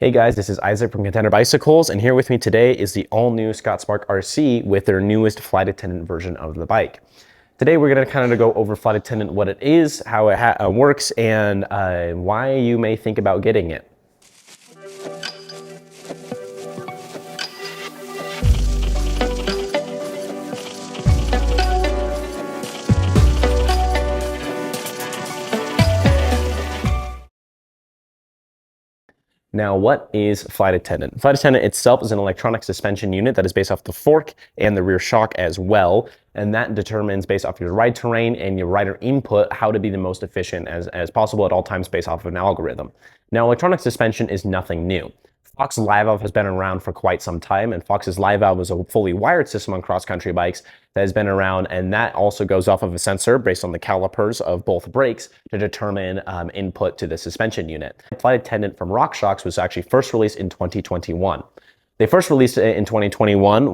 Hey guys, this is Isaac from Contender Bicycles, and here with me today is the all-new Scott Spark RC with their newest Flight Attendant version of the bike. Today we're going to kind of go over Flight Attendant, what it is, how it works, and why you may think about getting it. Now, what is Flight Attendant? Flight Attendant itself is an electronic suspension unit that is based off the fork and the rear shock as well, and that determines, based off your ride terrain and your rider input, how to be the most efficient as possible at all times based off of an algorithm. Now, electronic suspension is nothing new. Fox Live Valve has been around for quite some time, and Fox's Live Valve is a fully wired system on cross-country bikes that has been around, and that also goes off of a sensor based on the calipers of both brakes to determine input to the suspension unit. Flight Attendant from RockShox was actually first released in 2021. They first released it in 2021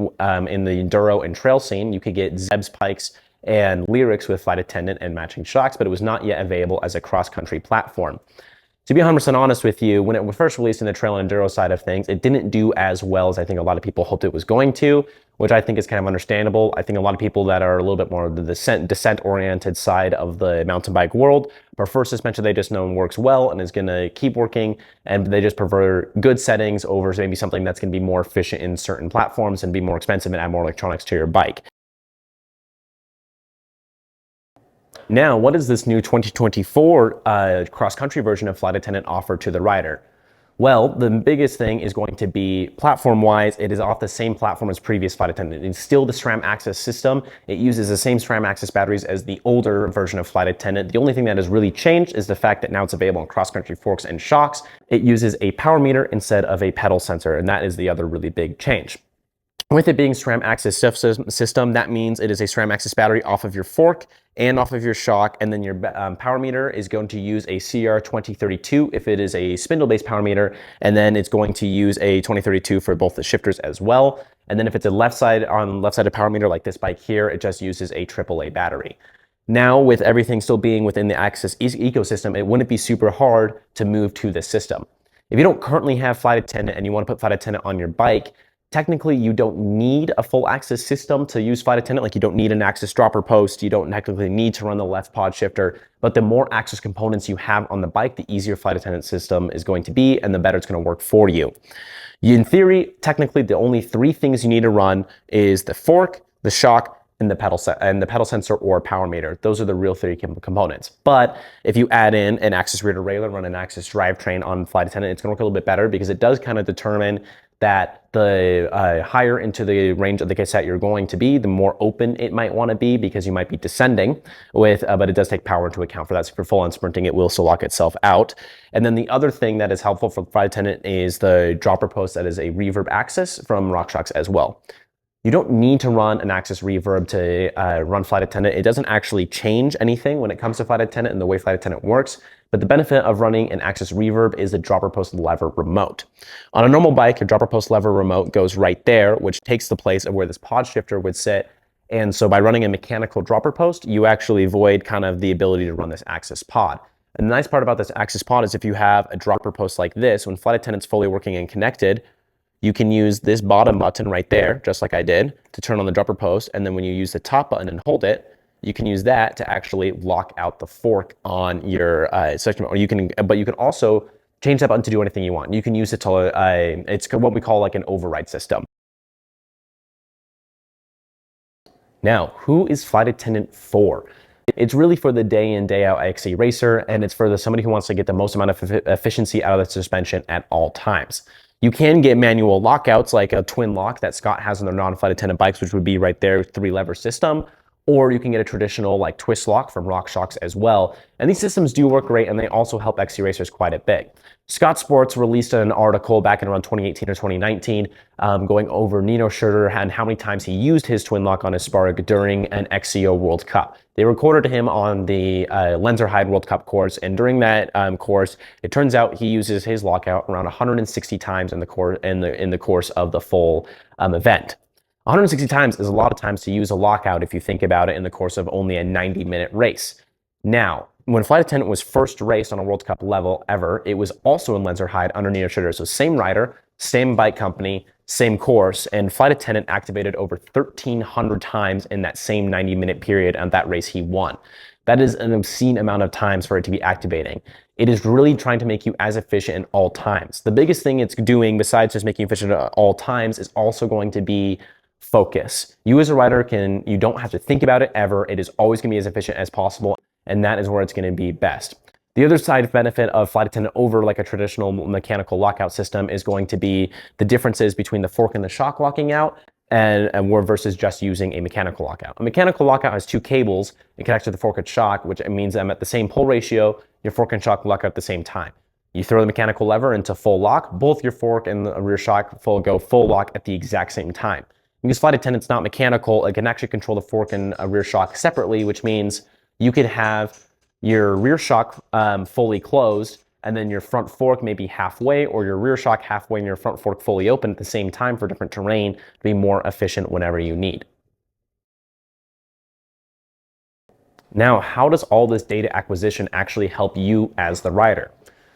in the enduro and trail scene. You could get Zeb's Pikes and Lyrics with Flight Attendant and matching shocks, but it was not yet available as a cross-country platform. To be 100% honest with you, when it was first released in the trail and enduro side of things, it didn't do as well as I think a lot of people hoped it was going to, which I think is kind of understandable. I think a lot of people that are a little bit more the descent-oriented side of the mountain bike world prefer suspension they just know works well and is going to keep working, and they just prefer good settings over maybe something that's going to be more efficient in certain platforms and be more expensive and add more electronics to your bike. Now, what does this new 2024 cross-country version of Flight Attendant offer to the rider? Well, the biggest thing is going to be platform-wise, it is off the same platform as previous Flight Attendant. It's still the SRAM Access system. It uses the same SRAM Access batteries as the older version of Flight Attendant. The only thing that has really changed is the fact that now it's available on cross-country forks and shocks. It uses a power meter instead of a pedal sensor, and that is the other really big change. With it being SRAM Access system, that means it is a SRAM Access battery off of your fork and off of your shock, and then your power meter is going to use a CR2032 if it is a spindle-based power meter, and then it's going to use a 2032 for both the shifters as well. And then if it's a left-sided power meter like this bike here, it just uses a AAA battery. Now, with everything still being within the Access ecosystem, it wouldn't be super hard to move to this system. If you don't currently have Flight Attendant and you want to put Flight Attendant on your bike, technically, you don't need a full Access system to use Flight Attendant. Like, you don't need an Access dropper post. You don't technically need to run the left pod shifter. But the more Access components you have on the bike, the easier Flight Attendant system is going to be, and the better it's going to work for you. In theory, technically, the only three things you need to run is the fork, the shock, and the pedal sensor or power meter. Those are the real three components. But if you add in an Access rear derailleur, run an Access drivetrain on Flight Attendant, it's going to work a little bit better because it does kind of determine that the higher into the range of the cassette you're going to be, the more open it might want to be because you might be descending with, but it does take power into account for that. So if you're full on sprinting, it will still lock itself out. And then the other thing that is helpful for Flight Attendant is the dropper post that is a reverb Access from RockShox as well. You don't need to run an Access reverb to run Flight Attendant. It doesn't actually change anything when it comes to Flight Attendant and the way Flight Attendant works. But the benefit of running an Access reverb is the dropper post lever remote. On a normal bike, your dropper post lever remote goes right there, which takes the place of where this pod shifter would sit. And so by running a mechanical dropper post, you actually avoid kind of the ability to run this Access pod. And the nice part about this Access pod is if you have a dropper post like this, when Flight Attendant's fully working and connected, you can use this bottom button right there, just like I did, to turn on the dropper post. And then when you use the top button and hold it, you can use that to actually lock out the fork on your section. Or you can, but you can also change that button to do anything you want. You can use it to, it's what we call like an override system. Now, who is Flight Attendant for? It's really for the day in, day out XC racer, and it's for somebody who wants to get the most amount of efficiency out of the suspension at all times. You can get manual lockouts like a twin lock that Scott has on their non-Flight Attendant bikes, which would be right there, 3-lever system. Or you can get a traditional like twist lock from RockShox as well. And these systems do work great, and they also help XC racers quite a bit. Scott Sports released an article back in around 2018 or 2019 going over Nino Schurter and how many times he used his twin lock on his Spark during an XCO World Cup. They recorded him on the Lenzerheide World Cup course, and during that course, it turns out he uses his lockout around 160 times in the course of the full event. 160 times is a lot of times to use a lockout if you think about it in the course of only a 90-minute race. Now, when Flight Attendant was first raced on a World Cup level ever, it was also in Lenzerheide under Nino Schurter. So same rider, same bike company, same course, and Flight Attendant activated over 1,300 times in that same 90-minute period, and that race he won. That is an obscene amount of times for it to be activating. It is really trying to make you as efficient in all times. The biggest thing it's doing, besides just making you efficient at all times, is also going to be focus. You as a rider you don't have to think about it ever. It is always going to be as efficient as possible, and that is where it's going to be best. The other side benefit of Flight Attendant over like a traditional mechanical lockout system is going to be the differences between the fork and the shock locking out and versus just using a mechanical lockout. A mechanical lockout has two cables. It connects to the fork and shock, which means I'm at the same pull ratio. Your fork and shock lock out at the same time. You throw the mechanical lever into full lock, both your fork and the rear shock go full lock at the exact same time. Because Flight Attendant's not mechanical, it can actually control the fork and a rear shock separately, which means you could have your rear shock fully closed, and then your front fork maybe halfway, or your rear shock halfway and your front fork fully open at the same time for different terrain to be more efficient whenever you need. Now, how does all this data acquisition actually help you as the rider?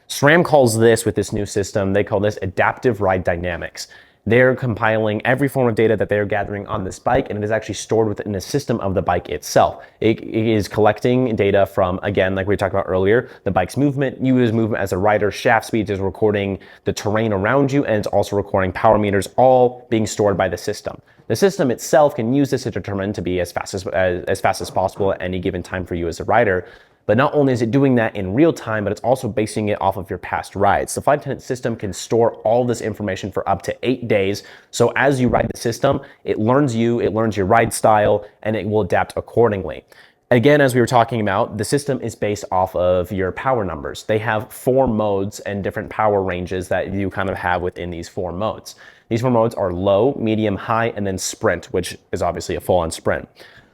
SRAM calls this, with this new system, they call this adaptive ride dynamics. They're compiling every form of data that they're gathering on this bike, and it is actually stored within the system of the bike itself. It is collecting data from, again, like we talked about earlier, the bike's movement, you as movement as a rider, shaft speeds, is recording the terrain around you, and it's also recording power meters, all being stored by the system. The system itself can use this to determine to be as fast as possible at any given time for you as a rider. But not only is it doing that in real time, but it's also basing it off of your past rides. The Flight Attendant system can store all this information for up to 8 days. So as you ride the system, it learns you, it learns your ride style, and it will adapt accordingly. Again, as we were talking about, the system is based off of your power numbers. They have 4 modes and different power ranges that you kind of have within these 4 modes. These 4 modes are low, medium, high, and then sprint, which is obviously a full-on sprint.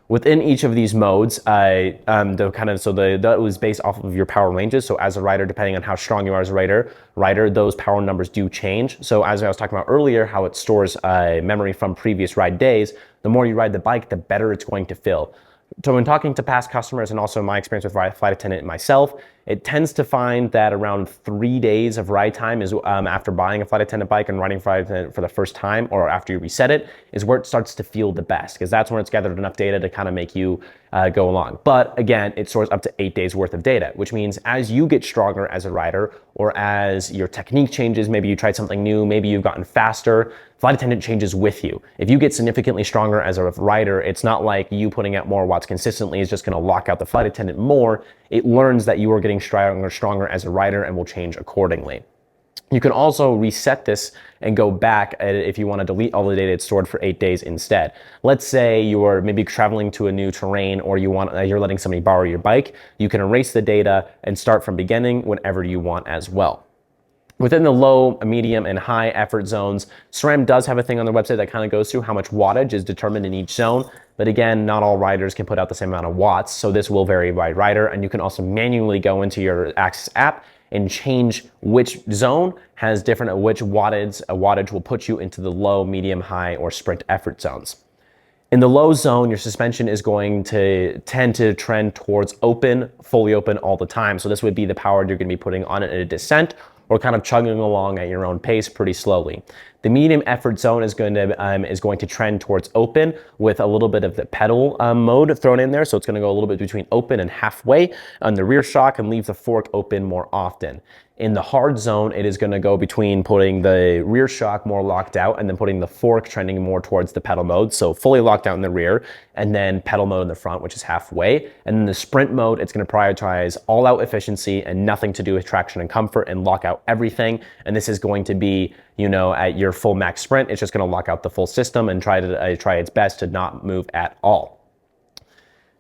Within each of these modes, that was based off of your power ranges. So as a rider, depending on how strong you are as a rider, those power numbers do change. So as I was talking about earlier, how it stores memory from previous ride days, the more you ride the bike, the better it's going to feel. So when talking to past customers, and also my experience with Flight Attendant myself, it tends to find that around 3 days of ride time is after buying a Flight Attendant bike and riding Flight Attendant for the first time, or after you reset it, is where it starts to feel the best, because that's when it's gathered enough data to kind of make you go along. But again, it stores up to 8 days worth of data, which means as you get stronger as a rider, or as your technique changes, maybe you tried something new, maybe you've gotten faster, Flight Attendant changes with you. If you get significantly stronger as a rider, it's not like you putting out more watts consistently is just going to lock out the Flight Attendant more. It learns that you are getting stronger as a rider and will change accordingly. You can also reset this and go back if you want to delete all the data it's stored for 8 days instead. Let's say you are maybe traveling to a new terrain, or you're letting somebody borrow your bike. You can erase the data and start from beginning whenever you want as well. Within the low, medium, and high effort zones, SRAM does have a thing on their website that kind of goes through how much wattage is determined in each zone. But again, not all riders can put out the same amount of watts, so this will vary by rider. And you can also manually go into your Axis app and change which zone has which wattage will put you into the low, medium, high, or sprint effort zones. In the low zone, your suspension is going to tend to trend towards open, fully open all the time. So this would be the power you're going to be putting on it in a descent, or kind of chugging along at your own pace pretty slowly. The medium effort zone is going to trend towards open with a little bit of the pedal mode thrown in there. So it's going to go a little bit between open and halfway on the rear shock and leave the fork open more often. In the hard zone, it is going to go between putting the rear shock more locked out and then putting the fork trending more towards the pedal mode. So fully locked out in the rear, and then pedal mode in the front, which is halfway. And in the sprint mode, it's going to prioritize all out efficiency and nothing to do with traction and comfort, and lock out everything. And this is going to be, at your full max sprint, it's just going to lock out the full system and try its best to not move at all.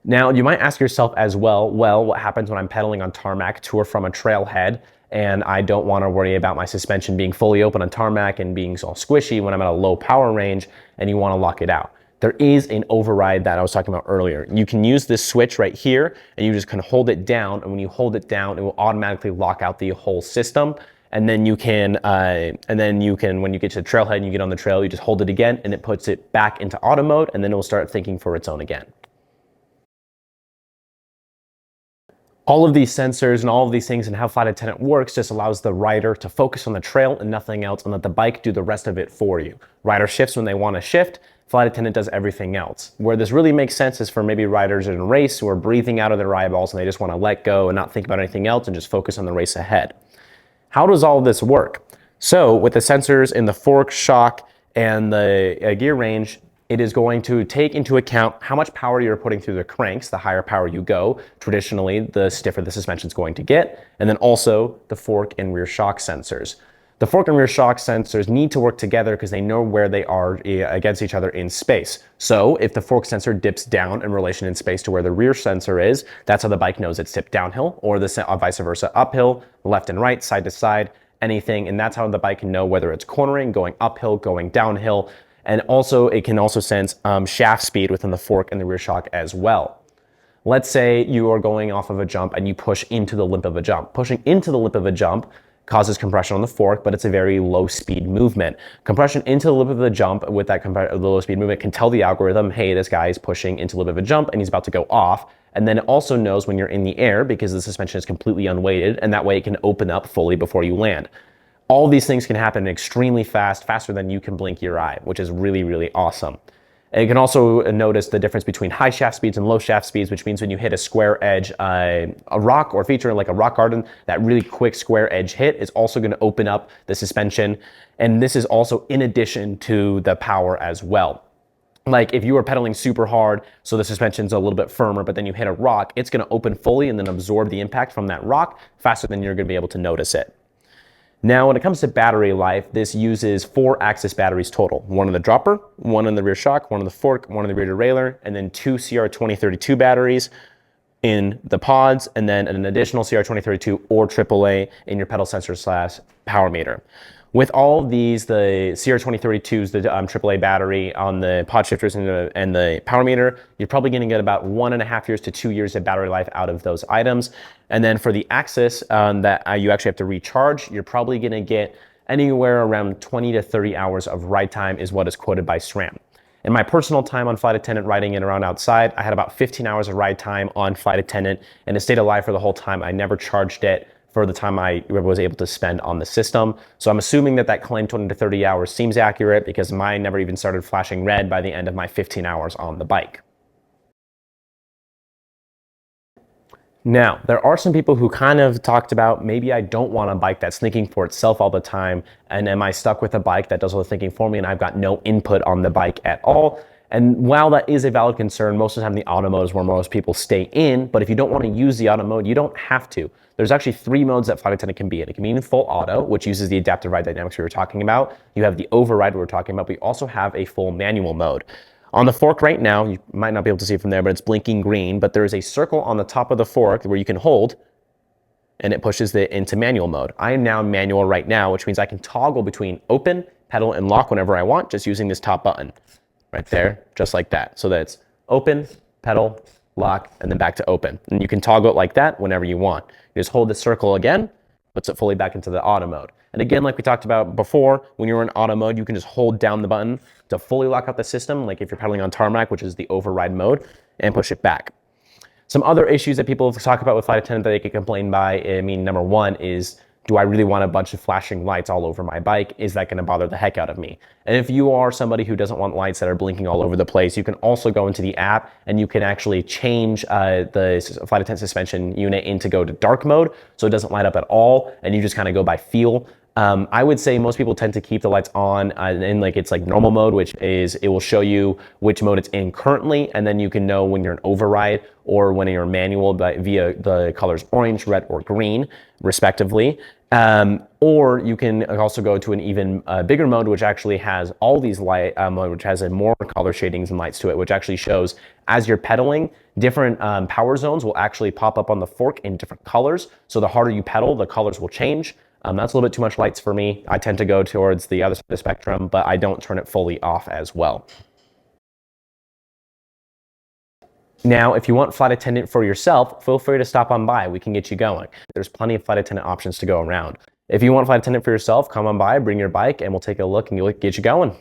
Now, you might ask yourself as well, what happens when I'm pedaling on tarmac to or from a trailhead, and I don't want to worry about my suspension being fully open on tarmac and being all squishy when I'm at a low power range, and you want to lock it out? There is an override that I was talking about earlier. You can use this switch right here, and you just can hold it down, and when you hold it down, it will automatically lock out the whole system. And then you can, when you get to the trailhead and you get on the trail, you just hold it again, and it puts it back into auto mode, and then it will start thinking for its own again. All of these sensors and all of these things and how Flight Attendant works just allows the rider to focus on the trail and nothing else and let the bike do the rest of it for you. Rider shifts when they want to shift. Flight Attendant does everything else. Where this really makes sense is for maybe riders in a race who are breathing out of their eyeballs and they just want to let go and not think about anything else and just focus on the race ahead. How does all of this work? So with the sensors in the fork, shock, and the gear range, it is going to take into account how much power you're putting through the cranks. The higher power you go, traditionally, the stiffer the suspension is going to get, and then also the fork and rear shock sensors. The fork and rear shock sensors need to work together because they know where they are against each other in space. So if the fork sensor dips down in relation in space to where the rear sensor is, that's how the bike knows it's tipped downhill, or the vice versa, uphill, left and right, side to side, anything, and that's how the bike can know whether it's cornering, going uphill, going downhill. And also, it can also sense shaft speed within the fork and the rear shock as well. Let's say you are going off of a jump and you push into the lip of a jump. Pushing into the lip of a jump causes compression on the fork, but it's a very low speed movement. Compression into the lip of the jump with that low speed movement can tell the algorithm, hey, this guy is pushing into the lip of a jump and he's about to go off. And then it also knows when you're in the air because the suspension is completely unweighted, and that way it can open up fully before you land. All these things can happen extremely fast, faster than you can blink your eye, which is really, really awesome. And you can also notice the difference between high shaft speeds and low shaft speeds, which means when you hit a square edge, a rock or feature like a rock garden, that really quick square edge hit is also going to open up the suspension. And this is also in addition to the power as well. Like if you are pedaling super hard, so the suspension's a little bit firmer, but then you hit a rock, it's going to open fully and then absorb the impact from that rock faster than you're going to be able to notice it. Now, when it comes to battery life, this uses 4 axis batteries total. One in the dropper, one in the rear shock, one in the fork, one in the rear derailleur, and then 2 CR2032 batteries in the pods, and then an additional CR2032 or AAA in your pedal sensor / power meter. With all of these, the CR2032s, the AAA battery on the pod shifters and the power meter, you're probably going to get about 1.5 years to 2 years of battery life out of those items. And then for the axis that you actually have to recharge, you're probably going to get anywhere around 20 to 30 hours of ride time is what is quoted by SRAM. In my personal time on Flight Attendant riding it around outside, I had about 15 hours of ride time on Flight Attendant, and it stayed alive for the whole time. I never charged it for the time I was able to spend on the system. So I'm assuming that claim 20 to 30 hours seems accurate because mine never even started flashing red by the end of my 15 hours on the bike. Now, there are some people who kind of talked about maybe I don't want a bike that's thinking for itself all the time, and am I stuck with a bike that does all the thinking for me and I've got no input on the bike at all? And while that is a valid concern, most of the time the auto mode is where most people stay in, but if you don't want to use the auto mode, you don't have to. There's actually 3 modes that Flight Attendant can be in. It can be in full auto, which uses the adaptive ride dynamics we were talking about. You have the override we were talking about, but you also have a full manual mode. On the fork right now, you might not be able to see it from there, but it's blinking green, but there is a circle on the top of the fork where you can hold, and it pushes it into manual mode. I am now in manual right now, which means I can toggle between open, pedal, and lock whenever I want, just using this top button right there, just like that. So that it's open, pedal, lock, and then back to open. And you can toggle it like that whenever you want. You just hold the circle again, puts it fully back into the auto mode. And again, like we talked about before, when you're in auto mode, you can just hold down the button to fully lock out the system, like if you're pedaling on tarmac, which is the override mode, and push it back. Some other issues that people talk about with Flight Attendant that they can complain by, I mean, number one is, do I really want a bunch of flashing lights all over my bike? Is that going to bother the heck out of me? And if you are somebody who doesn't want lights that are blinking all over the place, you can also go into the app and you can actually change the Flight Attendant suspension unit into go to dark mode, so it doesn't light up at all, and you just kind of go by feel. I would say most people tend to keep the lights on in it's like normal mode, which is it will show you which mode it's in currently, and then you can know when you're in override or when you're manual via the colors orange, red, or green, respectively. Or you can also go to an even bigger mode, which actually has all these light mode, which has more color shadings and lights to it, which actually shows as you're pedaling, different power zones will actually pop up on the fork in different colors. So the harder you pedal, the colors will change. That's a little bit too much lights for me. I tend to go towards the other side of the spectrum, but I don't turn it fully off as well. Now, if you want Flight Attendant for yourself, feel free to stop on by. We can get you going. There's plenty of Flight Attendant options to go around. If you want Flight Attendant for yourself, come on by, bring your bike, and we'll take a look and get you going.